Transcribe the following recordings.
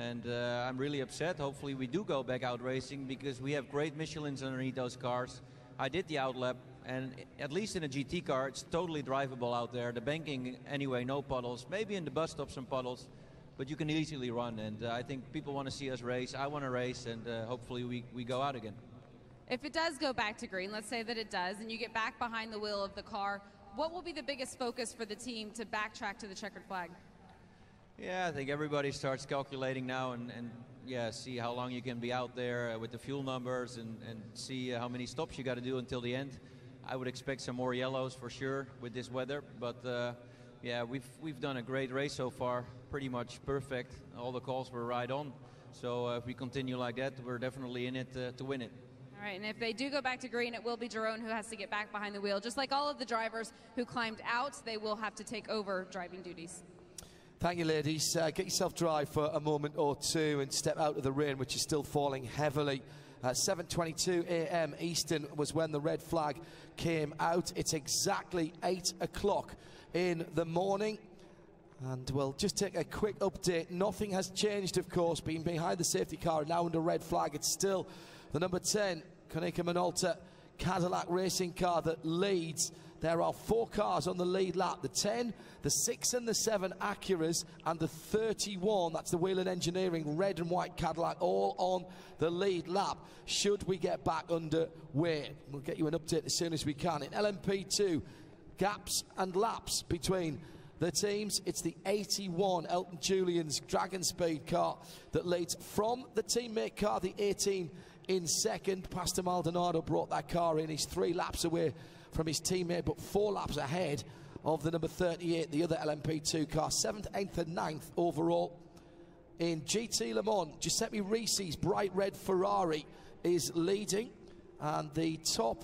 and I'm really upset. Hopefully we do go back out racing, because we have great Michelins underneath those cars. I did the outlap, and at least in a GT car, it's totally drivable out there. The banking, anyway, no puddles. Maybe in the bus stop some puddles, but you can easily run. And I think people want to see us race. I want to race, and hopefully we go out again. If it does go back to green, let's say that it does, and you get back behind the wheel of the car, what will be the biggest focus for the team to backtrack to the checkered flag? Yeah, I think everybody starts calculating now, and yeah, see how long you can be out there with the fuel numbers, and see how many stops you got to do until the end. I would expect some more yellows for sure with this weather, but yeah, we've done a great race so far, pretty much perfect. All the calls were right on, so if we continue like that, we're definitely in it to win it. All right, and if they do go back to green, it will be Jeroen who has to get back behind the wheel. Just like all of the drivers who climbed out, they will have to take over driving duties. Thank you, ladies. Get yourself dry for a moment or two and step out of the rain, which is still falling heavily. 7:22 a.m. Eastern was when the red flag came out. It's exactly 8 o'clock in the morning. And we'll just take a quick update. Nothing has changed, of course. Being behind the safety car, now under red flag, it's still the number 10, Konica Minolta Cadillac racing car that leads. There are 4 cars on the lead lap. The 10, the 6 and the 7 Acuras, and the 31, that's the Whelen Engineering red and white Cadillac, all on the lead lap. Should we get back underway, we'll get you an update as soon as we can. In LMP2, gaps and laps between the teams. It's the 81 Elton Julian's Dragon Speed car that leads from the teammate car, the 18 in second. Pastor Maldonado brought that car in. He's 3 laps away from his teammate, but 4 laps ahead of the number 38, the other LMP2 car. 7th, 8th and 9th overall. In GT Le Mans, Giuseppe Risi's bright red Ferrari is leading, and the top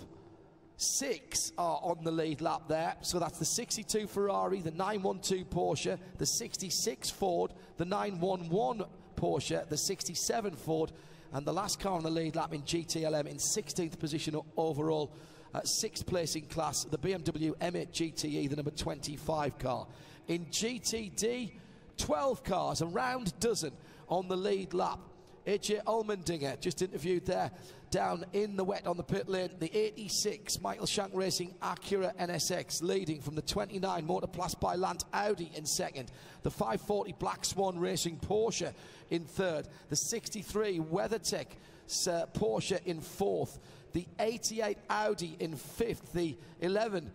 6 are on the lead lap there. So that's the 62 Ferrari, the 912 Porsche, the 66 Ford, the 911 Porsche, the 67 Ford, and the last car on the lead lap in GTLM in 16th position overall, 6th place in class, the BMW M8 GTE, the number 25 car. In GTD, 12 cars, a round dozen on the lead lap. AJ Allmendinger just interviewed there down in the wet on the pit lane. The 86 Michael Shank Racing Acura NSX leading from the 29 Motorplast by Lant Audi in second. The 540 Black Swan Racing Porsche in third. The 63 WeatherTech Porsche in fourth. The 88 Audi in fifth. The 11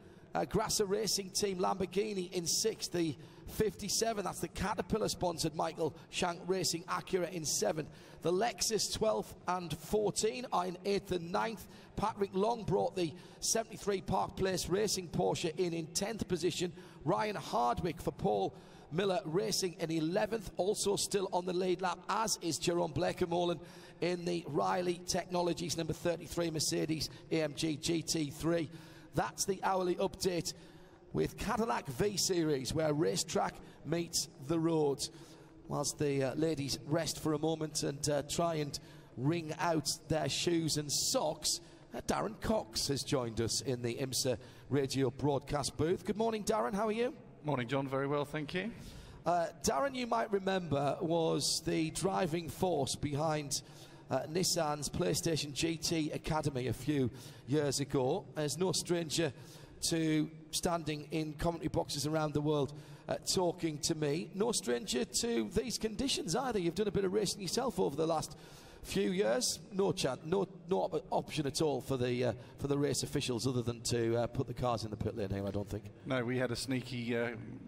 Grasser Racing Team Lamborghini in sixth. The 57, that's the Caterpillar sponsored Michael Shank Racing Acura in 7th. The Lexus 12 and 14 are in 8th and 9th. Patrick Long brought the 73 Park Place Racing Porsche in 10th position. Ryan Hardwick for Paul Miller Racing in 11th, also still on the lead lap, as is Jerome Blakemolen in the Riley Technologies number 33 Mercedes AMG GT3. That's the hourly update with Cadillac V-Series, where racetrack meets the road. Whilst the ladies rest for a moment and try and wring out their shoes and socks, Darren Cox has joined us in the IMSA radio broadcast booth. Good morning, Darren. How are you? Morning, John. Very well, thank you. Darren, you might remember, was the driving force behind Nissan's PlayStation GT Academy a few years ago. As no stranger to standing in commentary boxes around the world talking to me. No stranger to these conditions either. You've done a bit of racing yourself over the last few years. No chance, no option at all for the race officials other than to put the cars in the pit lane here, I don't think. No, we had a sneaky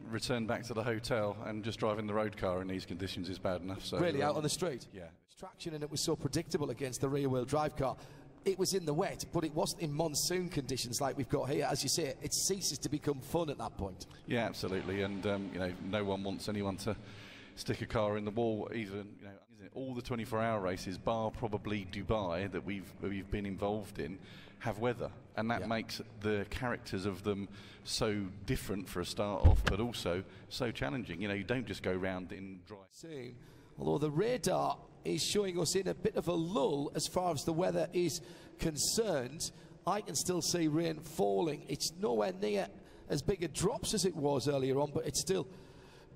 return back to the hotel, and just driving the road car in these conditions is bad enough. So really, out on the street? Yeah. Traction, and it was so predictable against the rear-wheel drive car. It was in the wet, but it wasn't in monsoon conditions like we've got here. As you say, it ceases to become fun at that point. Yeah, absolutely, and you know, no one wants anyone to stick a car in the wall. Even, you know, all the 24-hour races, bar probably Dubai, that we've been involved in, have weather, and that makes the characters of them so different for a start off, but also so challenging. You know, you don't just go round in dry. Soon, although the radar is showing us in a bit of a lull as far as the weather is concerned, I can still see rain falling. It's nowhere near as big a drops as it was earlier on, but it's still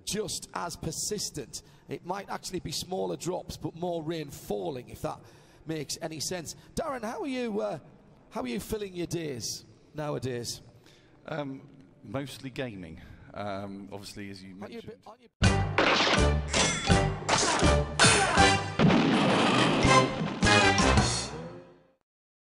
just as persistent. It might actually be smaller drops, but more rain falling, if that makes any sense. Darren, how are you filling your days nowadays? Mostly gaming. Obviously, as you mentioned. Aren't you